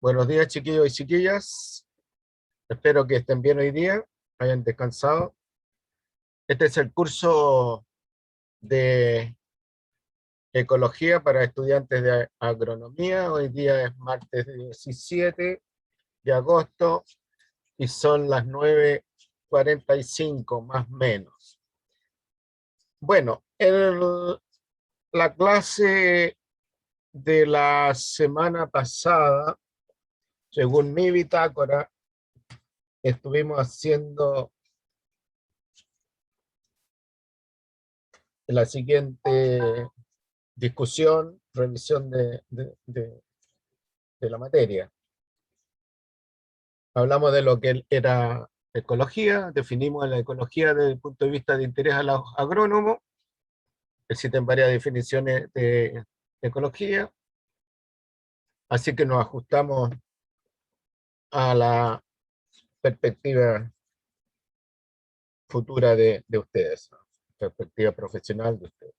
Buenos días, chiquillos y chiquillas. Espero que estén bien hoy día, hayan descansado. Este es el curso de ecología para estudiantes de agronomía. Hoy día es martes 17 de agosto y son las 9:45 más o menos. Bueno, la clase de la semana pasada, según mi bitácora, estuvimos haciendo la siguiente discusión, revisión de la materia. Hablamos de lo que era ecología, definimos la ecología desde el punto de vista de interés a los agrónomos, existen varias definiciones de ecología, así que nos ajustamos a la perspectiva futura de ustedes, perspectiva profesional de ustedes.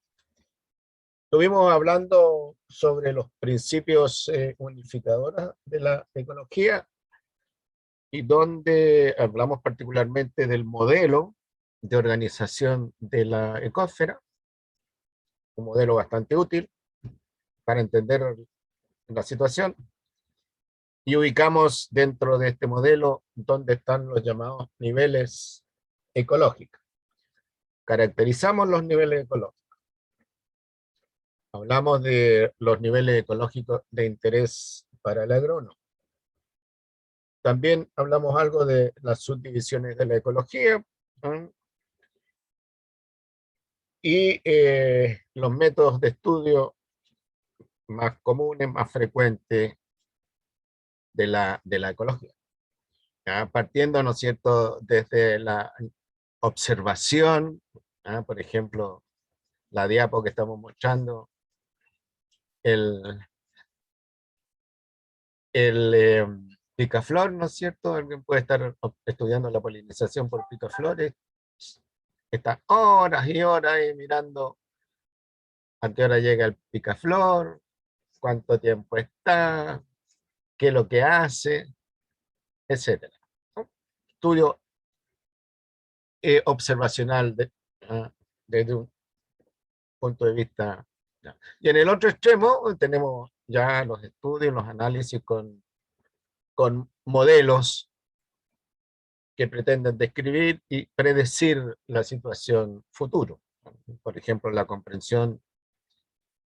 Estuvimos hablando sobre los principios unificadores de la ecología y donde hablamos particularmente del modelo de organización de la ecosfera, un modelo bastante útil para entender la situación, y ubicamos dentro de este modelo donde están los llamados niveles ecológicos. Caracterizamos los niveles ecológicos. Hablamos de los niveles ecológicos de interés para el agrónomo. También hablamos algo de las subdivisiones de la ecología, ¿eh? Y los métodos de estudio más comunes, más frecuentes de la ecología. ¿Ya? Partiendo, ¿no es cierto?, desde la observación, ¿ya? Por ejemplo, la diapo que estamos mostrando, el picaflor, ¿no es cierto? Alguien puede estar estudiando la polinización por picaflores, está horas y horas ahí mirando a qué hora llega el picaflor, cuánto tiempo está, qué es lo que hace, etcétera. Estudio observacional desde un punto de vista. Y en el otro extremo tenemos ya los estudios, los análisis con modelos que pretenden describir y predecir la situación futuro. Por ejemplo, la comprensión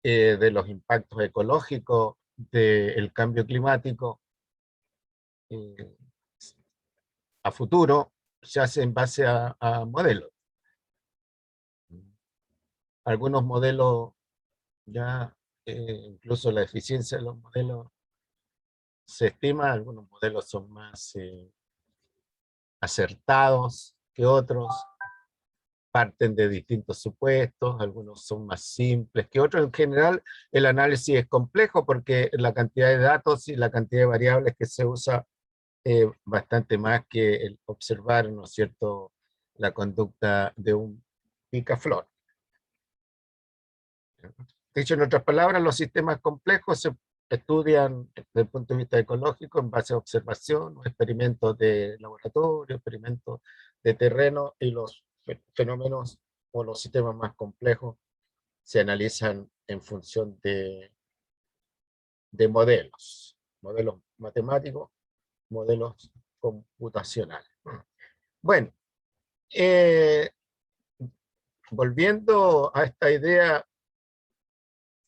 de los impactos ecológicos del cambio climático a futuro se hace en base a modelos. Algunos modelos ya, incluso la eficiencia de los modelos se estima, algunos modelos son más acertados que otros, parten de distintos supuestos, algunos son más simples que otros. En general, el análisis es complejo porque la cantidad de datos y la cantidad de variables que se usa bastante más que el observar, ¿no es cierto?, la conducta de un picaflor. Dicho en otras palabras, los sistemas complejos se estudian desde el punto de vista ecológico en base a observación, experimentos de laboratorio, experimentos de terreno, y los fenómenos o los sistemas más complejos se analizan en función de modelos matemáticos, modelos computacionales. Bueno, volviendo a esta idea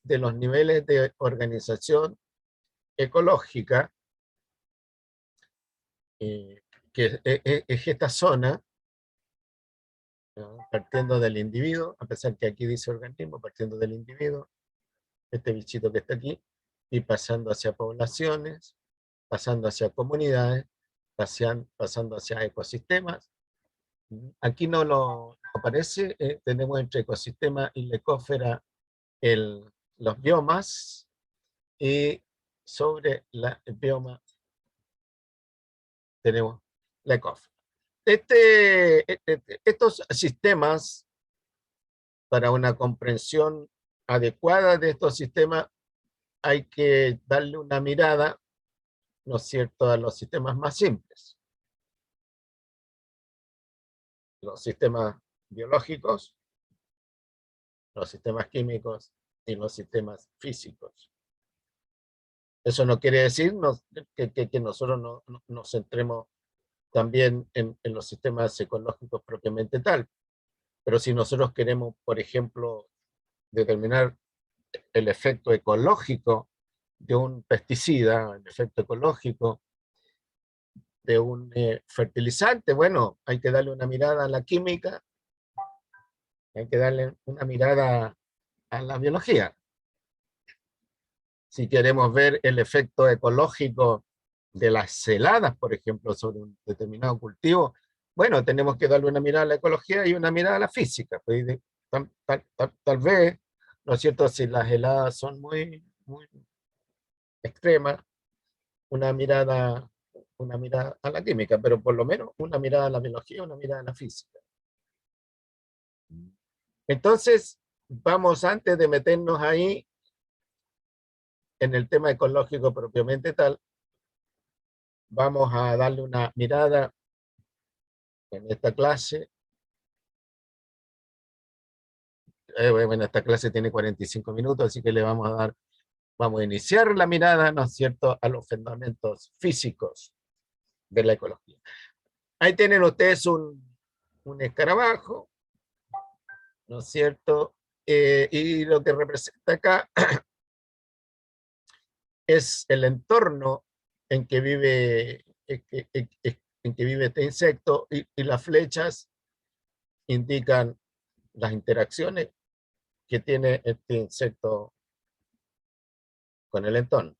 de los niveles de organización ecológica, que es esta zona, ¿no?, partiendo del individuo, a pesar que aquí dice organismo, partiendo del individuo, este bichito que está aquí, y pasando hacia poblaciones, pasando hacia comunidades, pasando hacia ecosistemas. Aquí no lo aparece, tenemos entre ecosistema y la ecósfera los biomas, y sobre el bioma tenemos la ecósfera. Estos sistemas, para una comprensión adecuada de estos sistemas, hay que darle una mirada ¿no es cierto?, a los sistemas más simples, los sistemas biológicos, los sistemas químicos y los sistemas físicos. Eso no quiere decir que nosotros nos centremos también en los sistemas ecológicos propiamente tal, pero si nosotros queremos, por ejemplo, determinar el efecto ecológico de un pesticida, el efecto ecológico de un fertilizante, bueno, hay que darle una mirada a la química, hay que darle una mirada a la biología. Si queremos ver el efecto ecológico de las heladas, por ejemplo, sobre un determinado cultivo, bueno, tenemos que darle una mirada a la ecología y una mirada a la física. Pues, tal vez, ¿no es cierto?, si las heladas son muy extremas, una mirada a la química, pero por lo menos una mirada a la biología, una mirada a la física. Entonces, vamos, antes de meternos ahí en el tema ecológico propiamente tal, vamos a darle una mirada en esta clase. Bueno, esta clase tiene 45 minutos, así que vamos a iniciar la mirada, ¿no es cierto?, a los fundamentos físicos de la ecología. Ahí tienen ustedes un escarabajo, ¿no es cierto? Y lo que representa acá es el entorno en que vive, en que vive este insecto, y las flechas indican las interacciones que tiene este insecto con el entorno.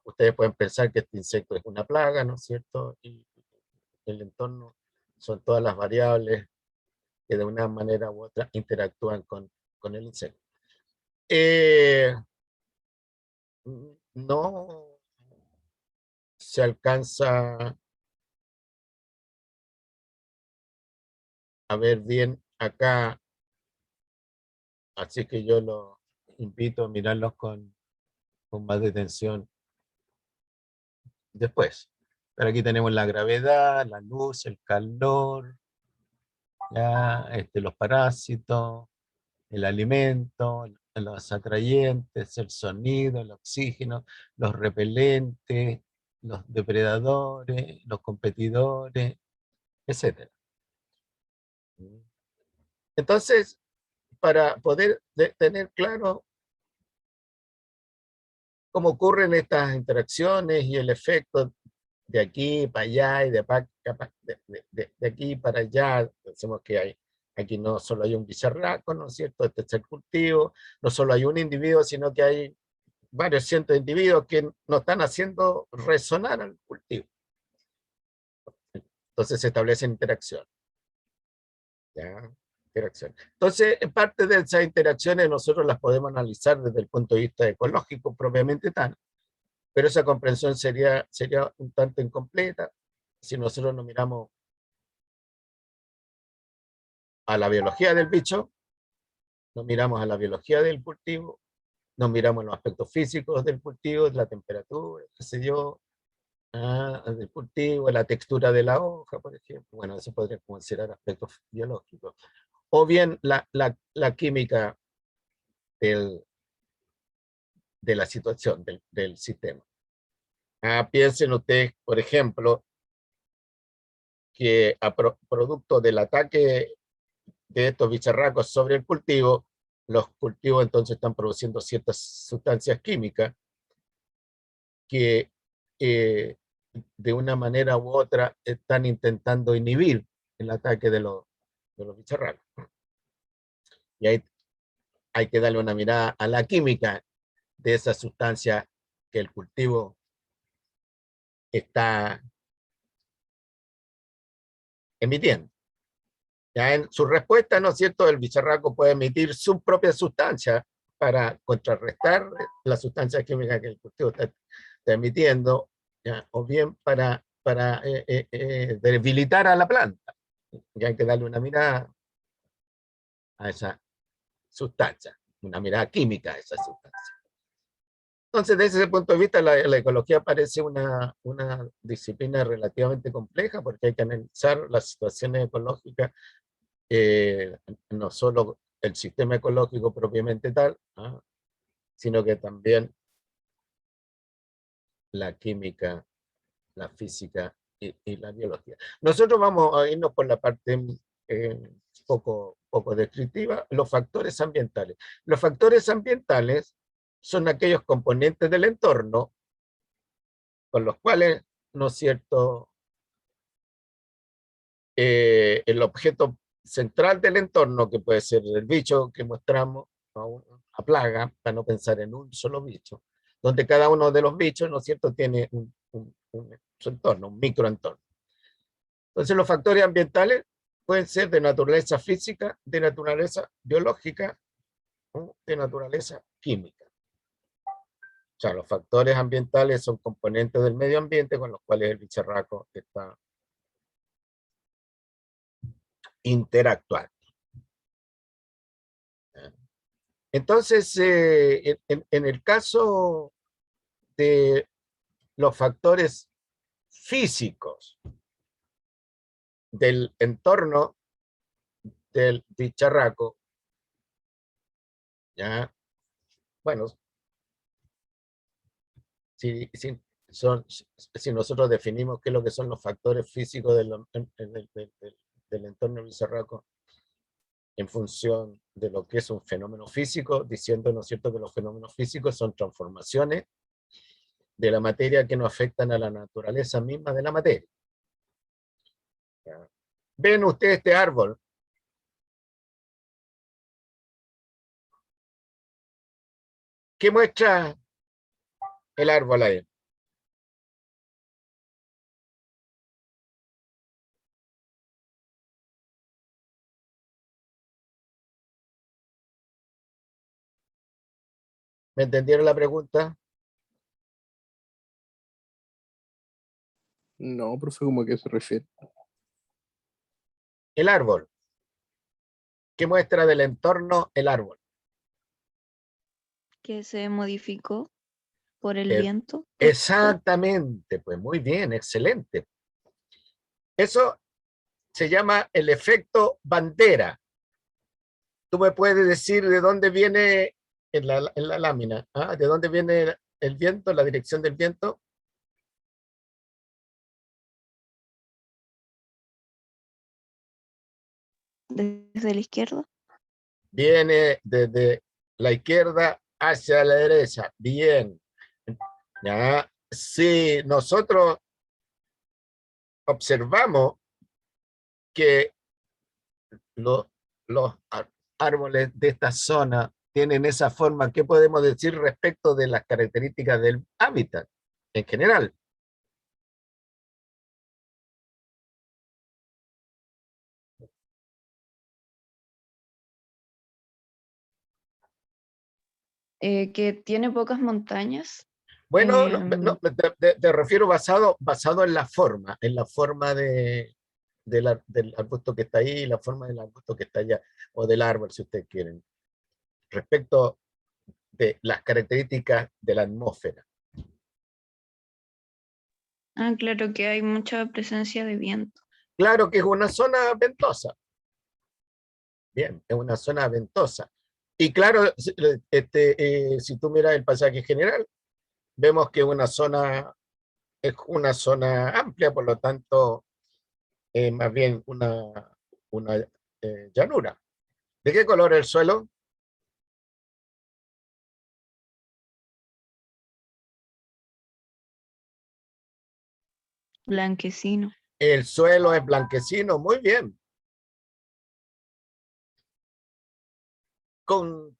Ustedes pueden pensar que este insecto es una plaga, ¿no es cierto? Y el entorno son todas las variables que de una manera u otra interactúan con el insecto. No se alcanza a ver bien acá, así que yo los invito a mirarlos con más detención después. Pero aquí tenemos la gravedad, la luz, el calor, ¿ya? Los parásitos, el alimento, los atrayentes, el sonido, el oxígeno, los repelentes, los depredadores, los competidores, etc. Entonces, para poder tener claro cómo ocurren estas interacciones y el efecto de aquí para allá y de aquí para allá, decimos que aquí no solo hay un bicharraco, ¿no es cierto?, este es el cultivo, no solo hay un individuo, sino que hay varios cientos de individuos que no están haciendo resonar al cultivo. Entonces se establecen interacciones. ¿Ya? Interacción. Entonces, parte de esas interacciones nosotros las podemos analizar desde el punto de vista ecológico propiamente tal, pero esa comprensión sería un tanto incompleta si nosotros no miramos a la biología del bicho, no miramos a la biología del cultivo, no miramos los aspectos físicos del cultivo, la temperatura, qué sé yo, del cultivo, la textura de la hoja, por ejemplo. Bueno, eso podría considerar aspectos biológicos. O bien la química de la situación, del sistema. Piensen ustedes, por ejemplo, que producto del ataque de estos bicharracos sobre el cultivo, los cultivos entonces están produciendo ciertas sustancias químicas que de una manera u otra están intentando inhibir el ataque de los bicharracos. Y ahí hay que darle una mirada a la química de esa sustancia que el cultivo está emitiendo. Ya en su respuesta, ¿no es cierto?, el bicharraco puede emitir su propia sustancia para contrarrestar la sustancia química que el cultivo está emitiendo, ¿ya? O bien para debilitar a la planta. Y hay que darle una mirada a esa sustancia, una mirada química a esa sustancia. Entonces, desde ese punto de vista, la ecología parece una disciplina relativamente compleja porque hay que analizar las situaciones ecológicas, no solo el sistema ecológico propiamente tal, ¿ah? Sino que también la química, la física y la biología. Nosotros vamos a irnos por la parte poco descriptiva, los factores ambientales. Los factores ambientales son aquellos componentes del entorno con los cuales, ¿no es cierto?, el objeto central del entorno, que puede ser el bicho que mostramos, ¿no?, una plaga, para no pensar en un solo bicho, donde cada uno de los bichos, ¿no es cierto?, tiene su entorno, un microentorno. Entonces los factores ambientales pueden ser de naturaleza física, de naturaleza biológica o de naturaleza química. O sea, los factores ambientales son componentes del medio ambiente con los cuales el bicharraco está interactuando. Entonces, en el caso de los factores físicos del entorno del bicharraco, ¿ya? Bueno, si nosotros definimos qué es lo que son los factores físicos del entorno del bicharraco en función de lo que es un fenómeno físico, diciendo, ¿no es cierto?, que los fenómenos físicos son transformaciones de la materia que no afectan a la naturaleza misma de la materia. ¿Ya? ¿Ven ustedes este árbol? ¿Qué muestra el árbol ahí? ¿Me entendieron la pregunta? No, profe, ¿cómo a qué se refiere? El árbol. ¿Qué muestra del entorno el árbol? Que se modificó por el Eh, viento. Exactamente, pues muy bien, excelente. Eso se llama el efecto bandera. ¿Tú me puedes decir de dónde viene en la lámina? ¿Ah? ¿De dónde viene el viento, la dirección del viento? Desde la izquierda. Viene desde la izquierda hacia la derecha. Bien. ¿Ya? Si nosotros observamos que los árboles de esta zona tienen esa forma, ¿qué podemos decir respecto de las características del hábitat en general? Que tiene pocas montañas. Bueno, Em, te refiero basado en la forma del arbusto que está ahí, la forma del arbusto que está allá, o del árbol, si ustedes quieren, respecto de las características de la atmósfera. claro que hay mucha presencia de viento. Claro que es una zona ventosa. Bien, es una zona ventosa. Y claro, si tú miras el paisaje general, vemos que es una zona amplia, por lo tanto, más bien una llanura. ¿De qué color es el suelo? Blanquecino. El suelo es blanquecino, muy bien. Con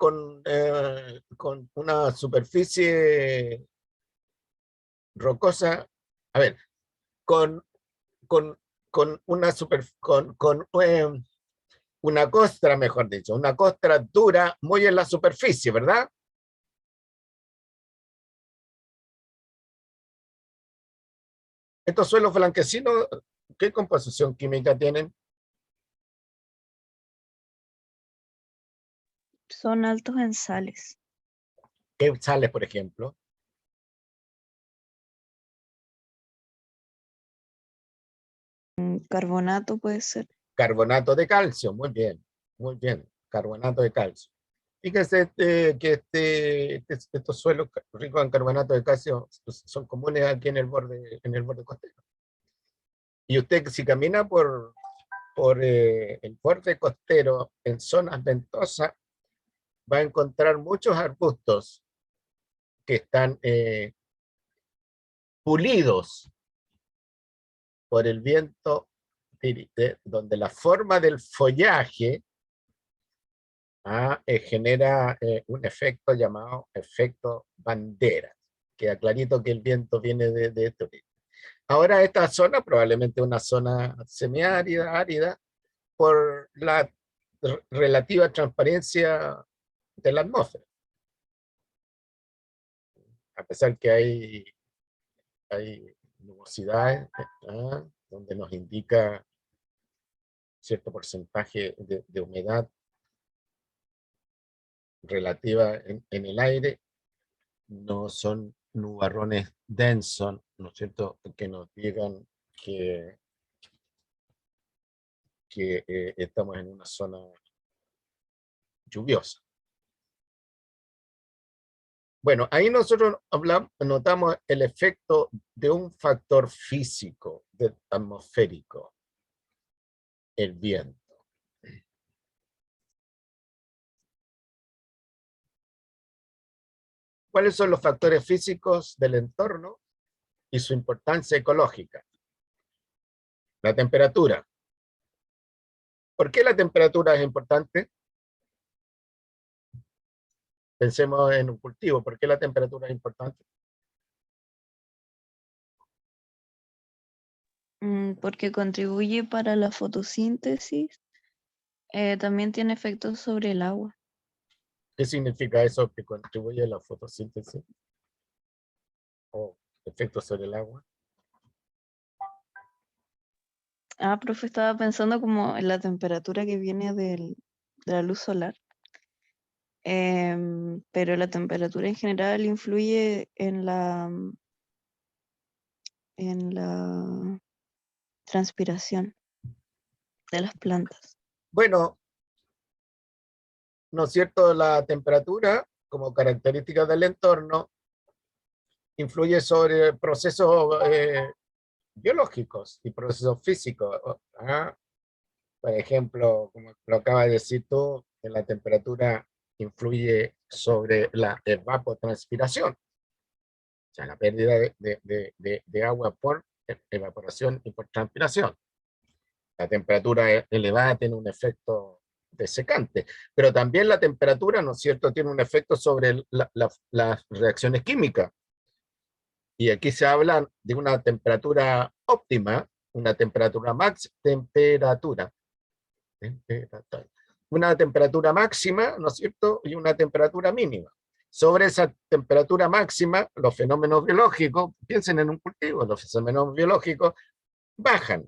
una superficie rocosa, a ver, con, con, con una una costra, mejor dicho, una costra dura muy en la superficie, ¿verdad? Estos suelos blanquecinos, ¿qué composición química tienen? Son altos en sales. ¿Qué sales, por ejemplo? Carbonato puede ser. Carbonato de calcio, muy bien, carbonato de calcio. Fíjese que estos suelos ricos en carbonato de calcio son comunes aquí en el borde costero. Y usted si camina por el borde costero en zonas ventosas, va a encontrar muchos arbustos que están pulidos por el viento, donde la forma del follaje genera un efecto llamado efecto bandera. Queda clarito que el viento viene de este origen. Ahora esta zona probablemente una zona semiárida, árida, por la relativa transparencia de la atmósfera. A pesar que hay nubosidades donde nos indica cierto porcentaje de humedad relativa en el aire, no son nubarrones densos, ¿no es cierto?, que nos digan que estamos en una zona lluviosa. Bueno, ahí nosotros notamos el efecto de un factor físico, atmosférico, el viento. ¿Cuáles son los factores físicos del entorno y su importancia ecológica? La temperatura. ¿Por qué la temperatura es importante? Pensemos en un cultivo. ¿Por qué la temperatura es importante? Porque contribuye para la fotosíntesis. También tiene efectos sobre el agua. ¿Qué significa eso que contribuye a la fotosíntesis? ¿O efectos sobre el agua? Profe, estaba pensando como en la temperatura que viene de la luz solar. Pero la temperatura en general influye en la transpiración de las plantas. Bueno, ¿no es cierto? La temperatura, como característica del entorno, influye sobre procesos biológicos y procesos físicos. Por ejemplo, como lo acaba de decir tú, la temperatura influye sobre la evapotranspiración, o sea, la pérdida de agua por evaporación y por transpiración. La temperatura elevada tiene un efecto desecante, pero también la temperatura, ¿no es cierto?, tiene un efecto sobre las reacciones químicas. Y aquí se habla de una temperatura óptima, una temperatura una temperatura máxima, ¿no es cierto?, y una temperatura mínima. Sobre esa temperatura máxima, los fenómenos biológicos, piensen en un cultivo, los fenómenos biológicos bajan.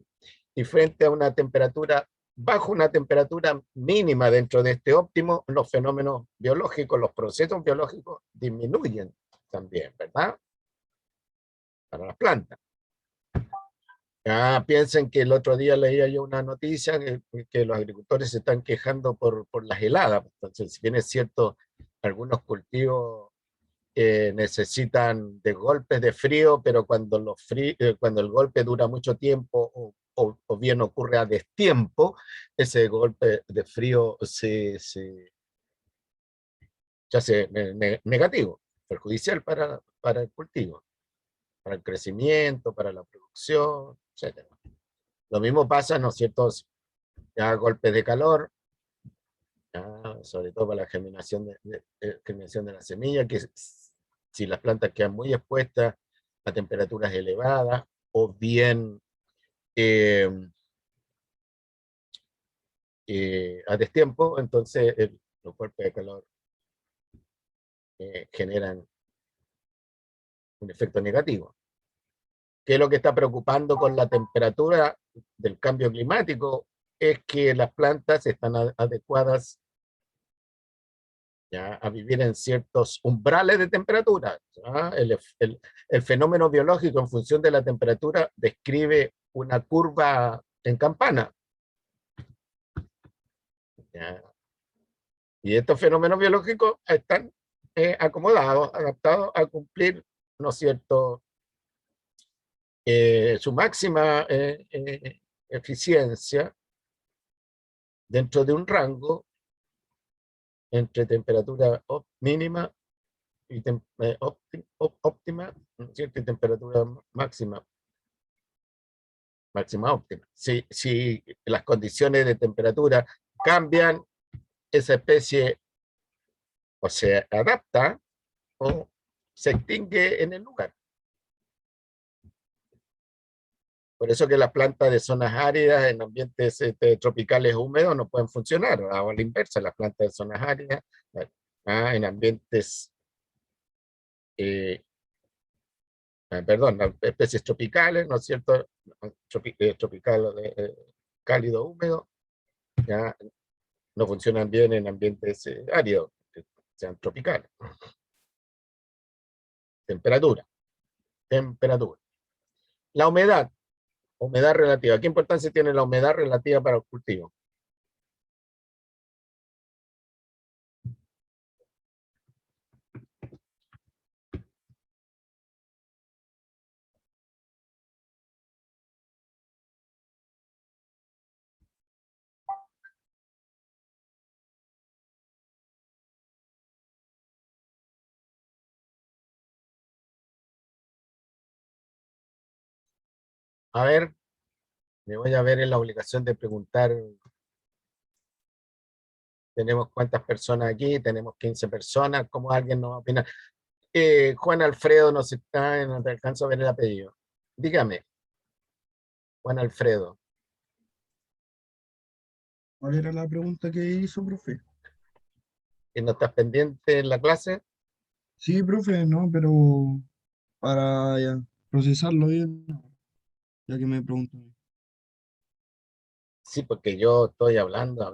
Y frente a una temperatura, bajo una temperatura mínima dentro de este óptimo, los fenómenos biológicos, los procesos biológicos disminuyen también, ¿verdad? Para las plantas. Piensen que el otro día leía yo una noticia que los agricultores se están quejando por las heladas. Entonces, si bien es cierto, algunos cultivos necesitan de golpes de frío, pero cuando, cuando el golpe dura mucho tiempo o bien ocurre a destiempo, ese golpe de frío se hace negativo, perjudicial para el cultivo, para el crecimiento, para la producción, etc. Lo mismo pasa, ¿no es cierto?, ya golpes de calor, sobre todo para la germinación germinación de la semilla, que si las plantas quedan muy expuestas a temperaturas elevadas, o bien a destiempo, entonces los golpes de calor generan un efecto negativo. ¿Qué es lo que está preocupando con la temperatura del cambio climático? Es que las plantas están adecuadas a vivir en ciertos umbrales de temperatura. El fenómeno biológico en función de la temperatura describe una curva en campana. ¿Ya? Y estos fenómenos biológicos están acomodados, adaptados a cumplir, ¿no es cierto?, su máxima eficiencia dentro de un rango entre temperatura mínima y óptima, ¿no es cierto?, y temperatura máxima óptima. Si las condiciones de temperatura cambian, esa especie o se adapta o se extingue en el lugar. Por eso que las plantas de zonas áridas en ambientes tropicales húmedos no pueden funcionar. O a la inversa, las plantas de zonas áridas en ambientes, perdón, las especies tropicales, ¿no es cierto? Tropical, cálido, húmedo, ya no funcionan bien en ambientes áridos, que sean tropicales. Temperatura. La humedad relativa. ¿Qué importancia tiene la humedad relativa para los cultivos? A ver, me voy a ver en la obligación de preguntar. Tenemos cuántas personas aquí, tenemos 15 personas, ¿cómo alguien nos opina? Juan Alfredo no se está, no te alcanzo a ver el apellido. Dígame, Juan Alfredo. ¿Cuál era la pregunta que hizo, profe? ¿Que no estás pendiente en la clase? Sí, profe, no, pero para ya, procesarlo bien, ya que me preguntó. Sí, porque yo estoy hablando,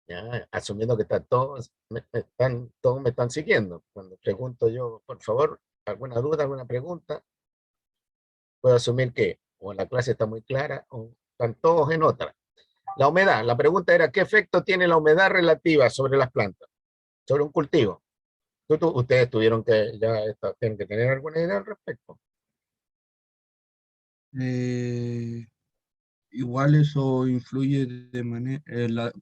ya, asumiendo que están todos, todos me están siguiendo. Cuando pregunto yo, por favor, alguna duda, alguna pregunta, puedo asumir que o la clase está muy clara o están todos en otra. La humedad, la pregunta era, ¿qué efecto tiene la humedad relativa sobre las plantas? Sobre un cultivo. Ustedes tuvieron que, tienen que tener alguna idea al respecto. Eh, Igual eso influye de manera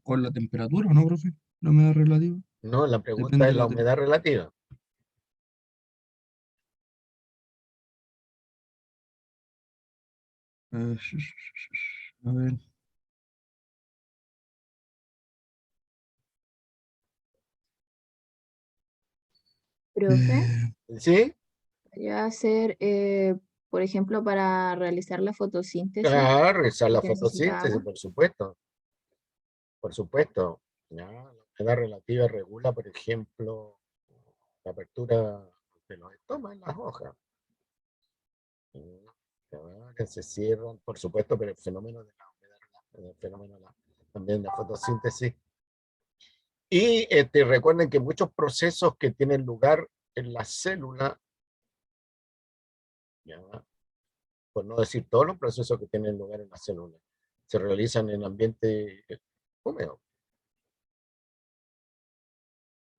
con la temperatura, ¿no, profe? La humedad relativa. No, la pregunta Depende es de la la humedad temperatura. relativa. A ver. Profe, ¿Sí? podría hacer, por ejemplo, para realizar la fotosíntesis, Claro, realizar lo la que necesita fotosíntesis, agua. por supuesto. Por supuesto. Ya, la humedad relativa regula, por ejemplo, la apertura de los estomas en las hojas. Que se cierran, por supuesto, pero el fenómeno de la humedad, el fenómeno también de la fotosíntesis. Y recuerden que muchos procesos que tienen lugar en la célula, ya, por no decir todos los procesos que tienen lugar en la célula, se realizan en ambiente húmedo.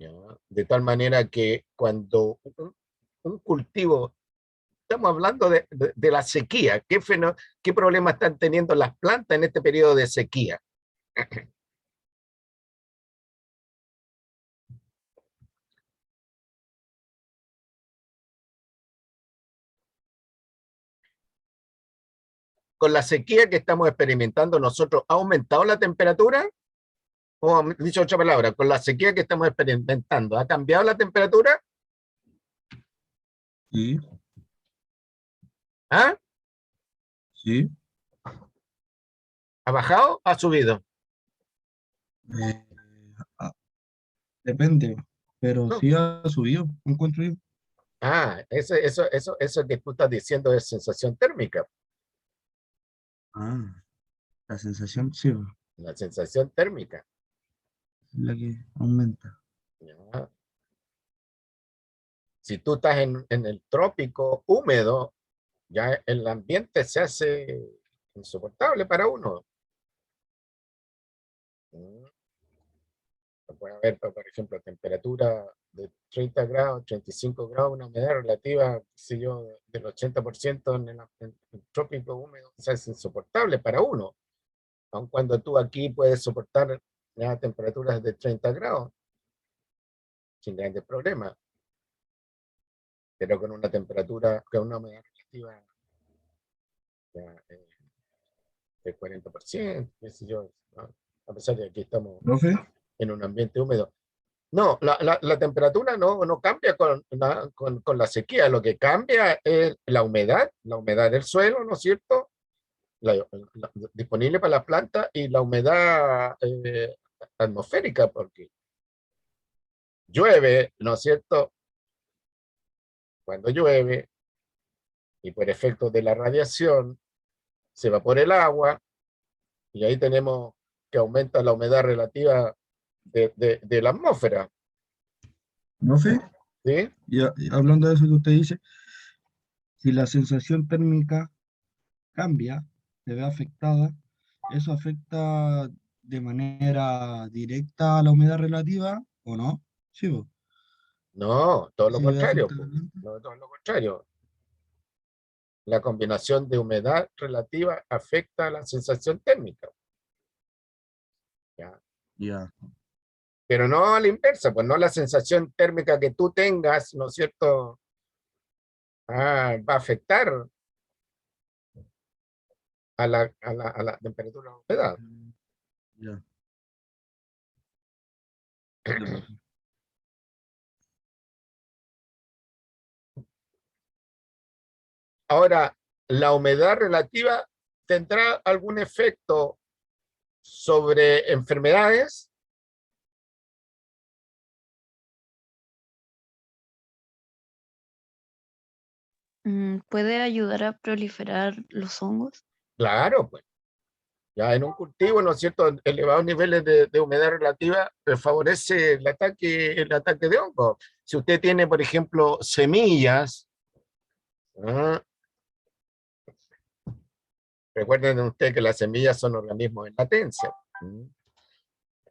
¿Ya? De tal manera que cuando un cultivo, estamos hablando de la sequía, ¿qué problema están teniendo las plantas en este periodo de sequía? Con la sequía que estamos experimentando nosotros, ¿ha aumentado la temperatura? O dicho otra palabra, con la sequía que estamos experimentando, ¿ha cambiado la temperatura? Sí, ¿Ah? sí. ¿Ha bajado? ¿Ha subido? eh, ah, Depende, pero No. sí ha subido, encuentro yo. Eso que tú estás diciendo es sensación térmica. Ah, la sensación sí, La sensación térmica. es la que aumenta. ¿Ya? Si tú estás en el trópico húmedo, ya el ambiente se hace insoportable para uno. Puede haber, por ejemplo, temperatura de 30 grados, 35 grados, una humedad relativa, qué sé yo, del 80% en el trópico húmedo, o sea, es insoportable para uno. Aun cuando tú aquí puedes soportar ya temperaturas de 30 grados, sin grandes problemas, pero con una temperatura, con una humedad relativa ya, del 40%, qué sé yo, ¿no? A pesar de que aquí estamos ¿Profe? en un ambiente húmedo. No, la temperatura no cambia con la sequía, lo que cambia es la humedad del suelo, ¿no es cierto? Disponible para las plantas y la humedad atmosférica, porque llueve, ¿no es cierto? Cuando llueve y por efecto de la radiación se evapora el agua y ahí tenemos que aumenta la humedad relativa de la atmósfera, ¿Profe? ¿sí? Y hablando de eso que usted dice, si la sensación térmica cambia, se ve afectada, ¿eso afecta de manera directa a la humedad relativa o no? Sí, po. No, todo lo Sí, ve contrario, afectada. pues. No, todo lo contrario. La combinación de humedad relativa afecta a la sensación térmica, ¿ya? Ya, Pero no a la inversa, pues no la sensación térmica que tú tengas, ¿no es cierto? Va a afectar a la temperatura de la humedad. ya, ya, profe. Ahora, la humedad relativa tendrá algún efecto sobre enfermedades. ¿Puede ayudar a proliferar los hongos? Claro, pues. Ya en un cultivo, ¿no es cierto? Elevados niveles de humedad relativa favorece el ataque de hongos. Si usted tiene, por ejemplo, semillas, ¿ah? Recuerden usted que las semillas son organismos en latencia,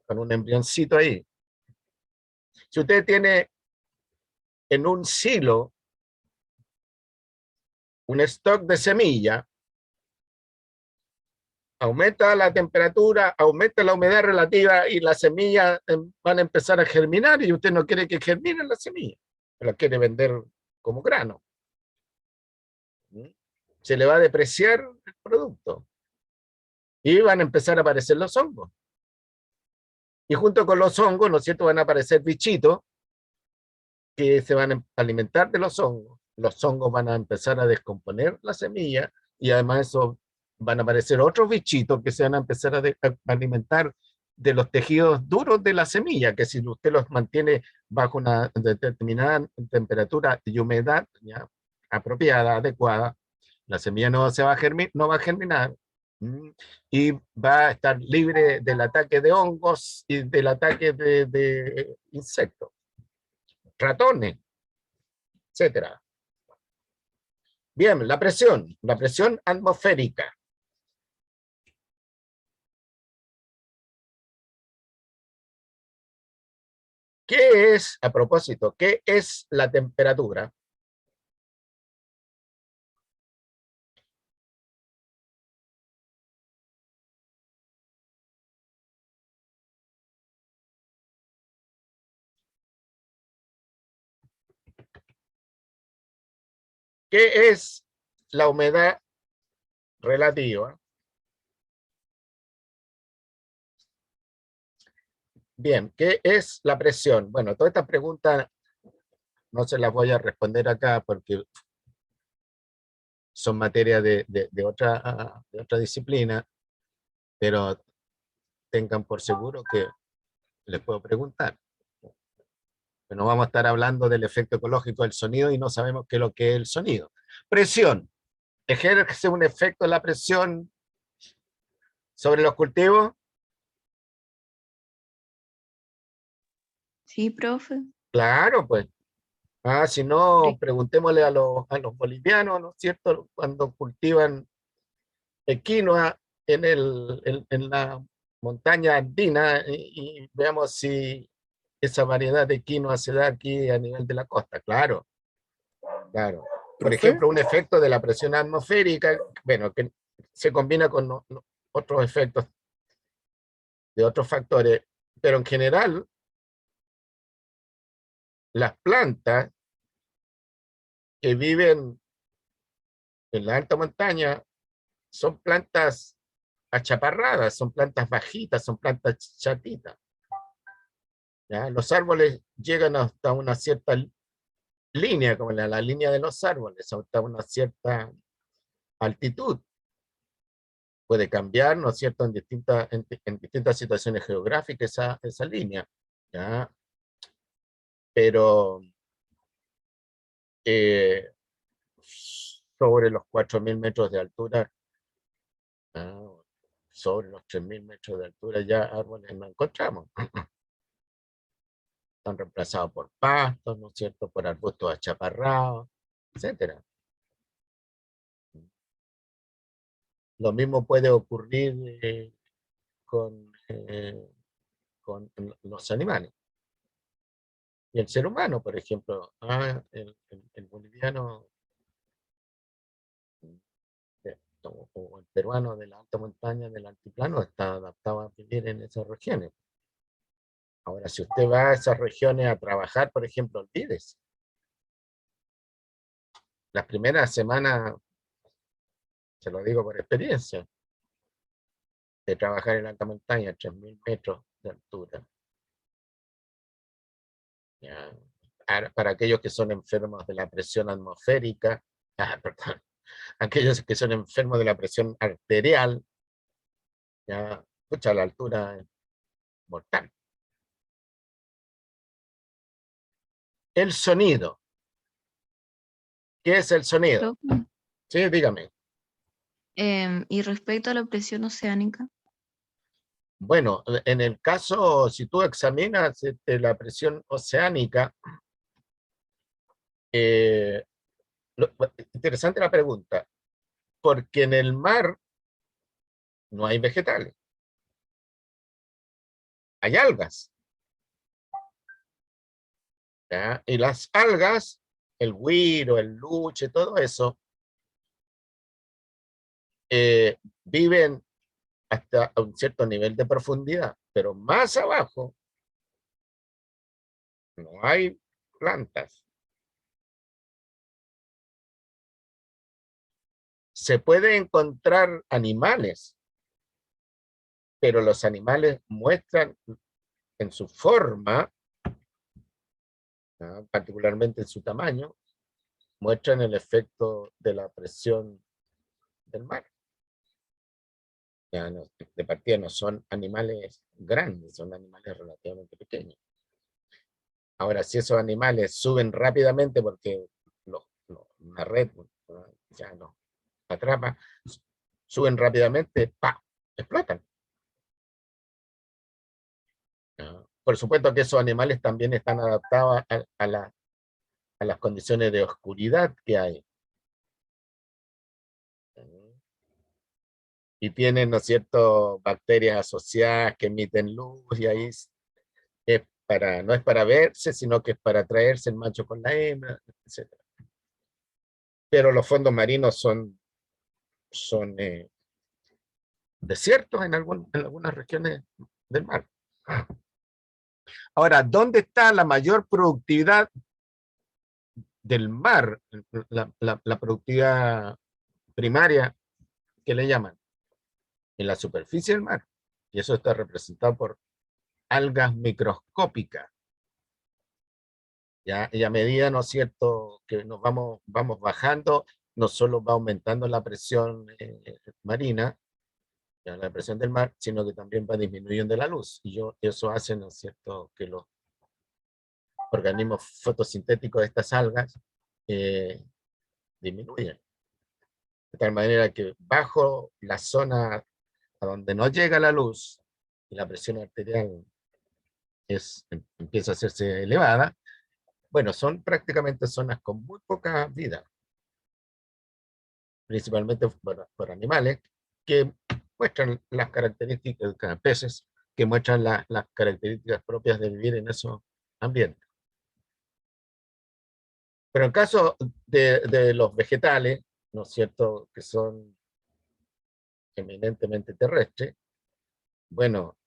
con un embrioncito ahí. Si usted tiene en un silo un stock de semilla, aumenta la temperatura, aumenta la humedad relativa y las semillas van a empezar a germinar y usted no quiere que germinen las semillas, las quiere vender como grano. Se le va a depreciar el producto y van a empezar a aparecer los hongos. Y junto con los hongos, ¿no es cierto?, van a aparecer bichitos que se van a alimentar de los hongos. Los hongos van a empezar a descomponer la semilla y además eso van a aparecer otros bichitos que se van a empezar a alimentar de los tejidos duros de la semilla, que si usted los mantiene bajo una determinada temperatura y humedad ya, apropiada, adecuada, la semilla no va a germinar y va a estar libre del ataque de hongos y del ataque de insectos, ratones, etcétera. Bien, la presión atmosférica. ¿Qué es, a propósito, qué es la temperatura? ¿Qué es la humedad relativa? Bien, ¿qué es la presión? Bueno, todas estas preguntas no se las voy a responder acá porque son materia de otra disciplina, pero tengan por seguro que les puedo preguntar. No vamos a estar hablando del efecto ecológico del sonido y no sabemos qué es lo que es el sonido. Presión. ¿Ejerce un efecto la presión sobre los cultivos? Sí, profe. Claro, pues. Si no, Porque preguntémosle a los bolivianos, ¿no es cierto? Cuando cultivan quinoa en la montaña andina y veamos si esa variedad de quinoa se da aquí a nivel de la costa. Claro, claro. Por Profe, ejemplo, un efecto de la presión atmosférica, bueno, que se combina con otros efectos de otros factores, pero en general, las plantas que viven en la alta montaña son plantas achaparradas, son plantas bajitas, son plantas chatitas. ¿Ya? Los árboles llegan hasta una cierta línea, como la línea de los árboles, hasta una cierta altitud. Puede cambiar, ¿no es cierto?, en distintas situaciones geográficas esa línea. ¿Ya? Pero eh, sobre los 4.000 metros de altura, ah, sobre los 3.000 metros de altura ya árboles no encontramos. Están reemplazados por pastos, ¿no es cierto?, por arbustos achaparrados, etcétera. Lo mismo puede ocurrir con los animales. Y el ser humano, por ejemplo, el boliviano o el peruano de la alta montaña, del altiplano, está adaptado a vivir en esas regiones. Ahora, si usted va a esas regiones a trabajar, por ejemplo, olvídese. Las primeras semanas, se lo digo por experiencia, de trabajar en alta montaña, 3.000 metros de altura. ¿Ya? Para aquellos que son enfermos de la presión atmosférica, perdón, aquellos que son enfermos de la presión arterial, ya, escucha, la altura es mortal. El sonido. ¿Qué es el sonido? profe, Sí, dígame. y respecto a la presión oceánica, Bueno, en el caso, si tú examinas la presión oceánica, eh, interesante la pregunta, porque en el mar no hay vegetales, hay algas. ¿Ya? Y las algas, el güiro, el luche, todo eso, viven hasta un cierto nivel de profundidad, pero más abajo no hay plantas. Se puede encontrar animales, pero los animales muestran en su forma, ¿no?, particularmente en su tamaño, muestran el efecto de la presión del mar. Ya no, de partida no son animales grandes, son animales relativamente pequeños. Ahora, si esos animales suben rápidamente porque una red, ¿no?, ya no atrapa, suben rápidamente, ¡pa!, explotan. ¿No? Por supuesto que esos animales también están adaptados a las condiciones de oscuridad que hay. Y tienen, ¿no es cierto?, bacterias asociadas que emiten luz, y ahí no es para verse, sino que es para atraerse el macho con la hembra, etc. Pero los fondos marinos son desiertos en algunas regiones del mar. Ahora, ¿dónde está la mayor productividad del mar? La productividad primaria, que le llaman, en la superficie del mar. Y eso está representado por algas microscópicas. ¿Ya? Y a medida, ¿no es cierto?, que nos vamos bajando, no solo va aumentando la presión marina, ya, la presión del mar, sino que también va disminuyendo la luz. Y eso hace, ¿no es cierto?, que los organismos fotosintéticos de estas algas disminuyen. De tal manera que bajo la zona a donde no llega la luz y la presión arterial empieza a hacerse elevada, Bueno, son prácticamente zonas con muy poca vida, principalmente por animales que muestran las características, peces, que muestran las características propias de vivir en esos ambientes. Pero en caso de los vegetales, ¿no es cierto?, que son eminentemente terrestres, bueno,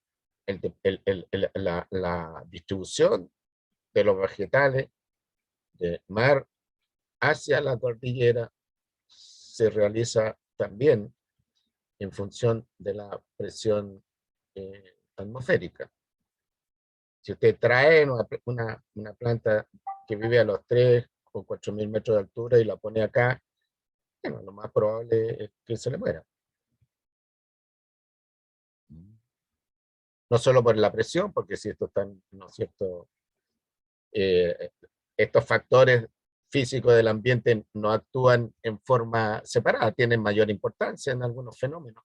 la distribución de los vegetales de mar hacia la cordillera se realiza también en función de la presión atmosférica. Si usted trae una planta que vive a los 3 o 4.000 metros de altura y la pone acá, bueno, lo más probable es que se le muera. No solo por la presión, porque si esto están, ¿no es cierto?, estos factores físicos del ambiente no actúan en forma separada, tienen mayor importancia en algunos fenómenos,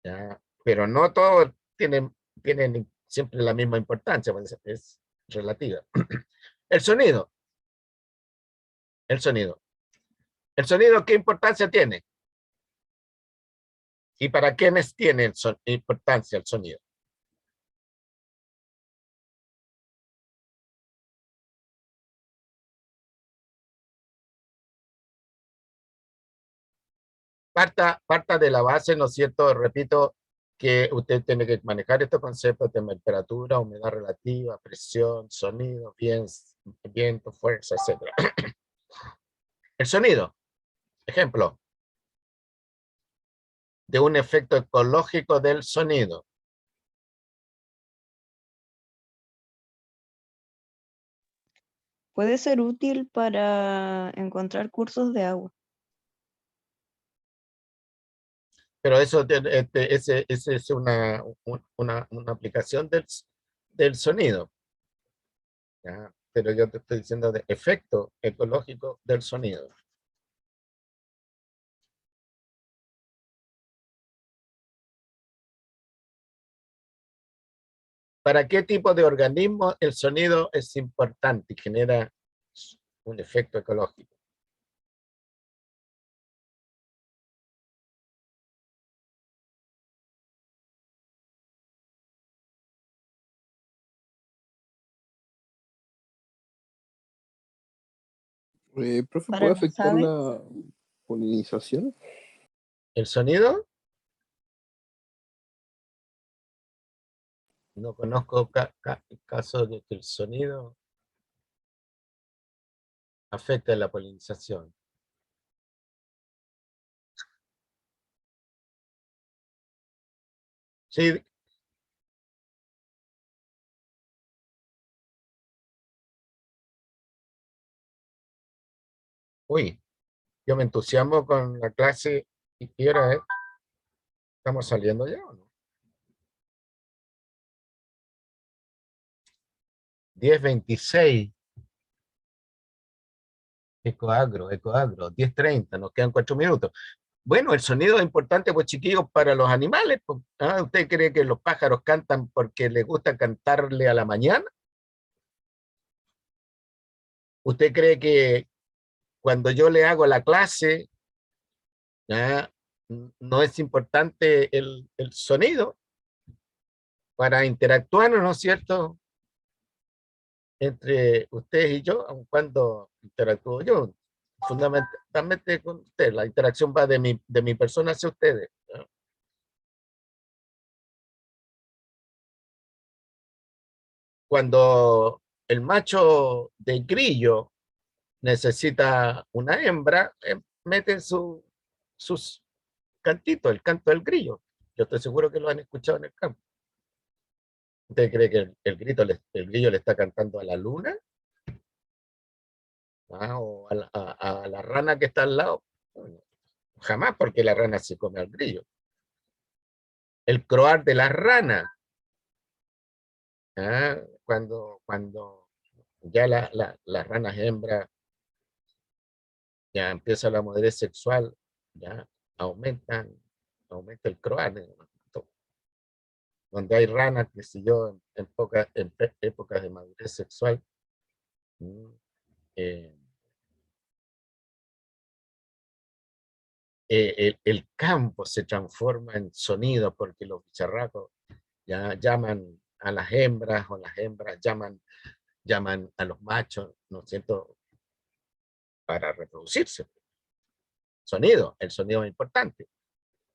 ¿ya? Pero no todos tienen siempre la misma importancia, pues es relativa. El sonido. El sonido. ¿El sonido qué importancia tiene? ¿Y para quiénes tiene importancia el sonido? Parta de la base, ¿no es cierto? Repito, que usted tiene que manejar estos conceptos de temperatura, humedad relativa, presión, sonido, viento, fuerza, etc. El sonido, ejemplo, de un efecto ecológico del sonido. Puede ser útil para encontrar cursos de agua. Pero eso ese es una aplicación del sonido, ¿ya? Pero yo te estoy diciendo de efecto ecológico del sonido. ¿Para qué tipo de organismo el sonido es importante y genera un efecto ecológico? Profe, Para ¿puede las afectar aves, la polinización? ¿El sonido? No conozco casos de que el sonido afecte la polinización. Sí, uy, yo me entusiasmo con la clase. ¿Y qué hora es? ¿Estamos saliendo ya o no? 10:26. Ecoagro, 10:30, nos quedan 4 minutos. Bueno, el sonido es importante, pues chiquillos, para los animales, pues. ¿Ah? ¿Usted cree que los pájaros cantan porque les gusta cantarle a la mañana? ¿Usted cree que cuando yo le hago la clase, ¿ah?, no es importante el sonido para interactuar, ¿no es cierto?, entre ustedes y yo, aun cuando interactúo yo, fundamentalmente con usted, la interacción va de mi persona hacia ustedes, ¿no? Cuando el macho de grillo necesita una hembra, mete sus cantitos, el canto del grillo. Yo estoy seguro que lo han escuchado en el campo. ¿Usted cree que el grillo le está cantando a la luna? ¿Ah? ¿O a la rana que está al lado? Bueno, jamás, porque la rana se come al grillo. El croar de la rana, ¿ah?, cuando ya las ranas hembras ya empieza la madurez sexual, ya aumenta el croar, donde hay ranas, que si yo, en épocas de madurez sexual, Mm, eh, el campo se transforma en sonido porque los bicharracos ya llaman a las hembras o las hembras llaman a los machos, ¿no es cierto?, para reproducirse. Sonido, el sonido es importante.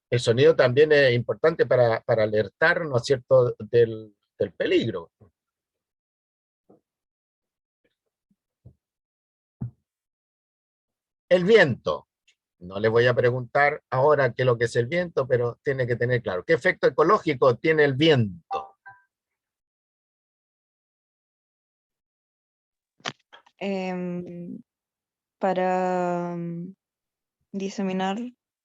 El sonido también es importante para alertar, ¿no es cierto?, del peligro. El viento. No le voy a preguntar ahora qué es lo que es el viento, pero tiene que tener claro. ¿Qué efecto ecológico tiene el viento? Para diseminar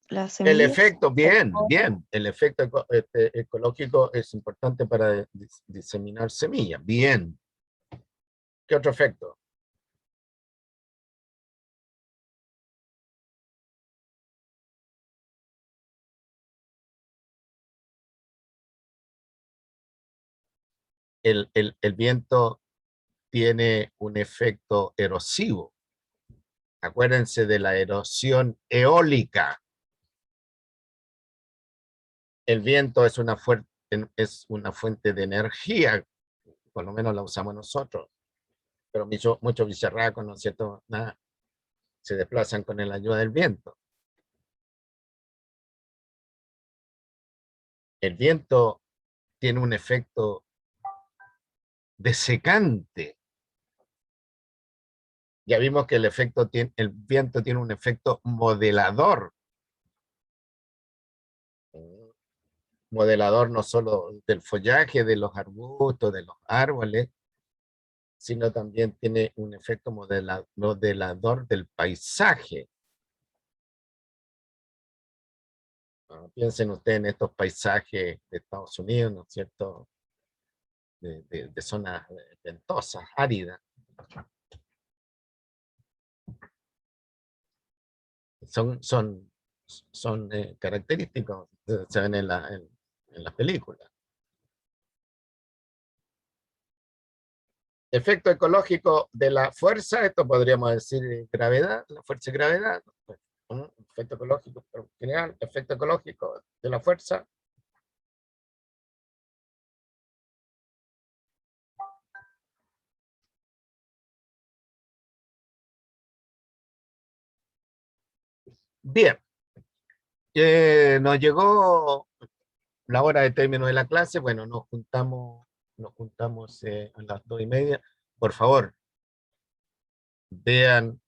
las El semillas. efecto, bien, bien. El efecto ecológico es importante para diseminar semillas. Bien. ¿Qué otro efecto? El viento tiene un efecto erosivo. Acuérdense de la erosión eólica. El viento es una fuente de energía, por lo menos la usamos nosotros, pero muchos bicharracos, ¿no es cierto?, nada, se desplazan con la ayuda del viento. El viento tiene un efecto desecante. Ya vimos que el viento tiene un efecto modelador. Modelador no solo del follaje, de los arbustos, de los árboles, sino también tiene un efecto modelador del paisaje. Piensen ustedes en estos paisajes de Estados Unidos, ¿no es cierto?, de zonas ventosas, áridas. Son característicos, se ven en las películas. Efecto ecológico de la fuerza, esto podríamos decir gravedad, la fuerza y gravedad. Efecto ecológico, pero en general, efecto ecológico de la fuerza. Bien, nos llegó la hora de término de la clase. Bueno, nos juntamos a las 2:30. Por favor, vean,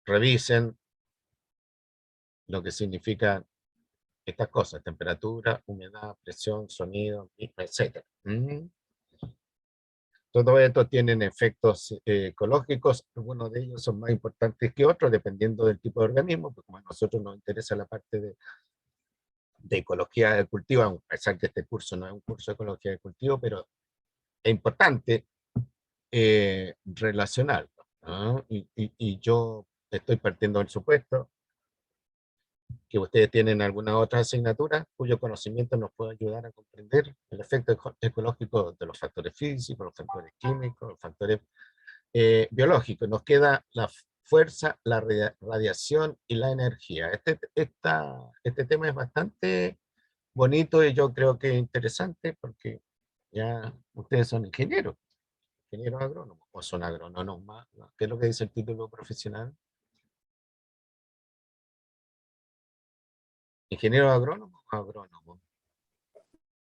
revisen lo que significan estas cosas: temperatura, humedad, presión, sonido, etc. Todo esto tienen efectos ecológicos. Algunos de ellos son más importantes que otros, dependiendo del tipo de organismo, porque como a nosotros nos interesa la parte de ecología del cultivo, a pesar que este curso no es un curso de ecología del cultivo, pero es importante relacionarlo, ¿no? Y yo estoy partiendo del supuesto que ustedes tienen alguna otra asignatura cuyo conocimiento nos puede ayudar a comprender el efecto ecológico de los factores físicos, los factores químicos, los factores biológicos. Nos queda la fuerza, la radiación y la energía. Este tema es bastante bonito y yo creo que interesante porque ya ustedes son ingenieros agrónomos, o son agrónomos más, ¿no? ¿Qué es lo que dice el título profesional? ¿Ingeniero agrónomo o agrónomo?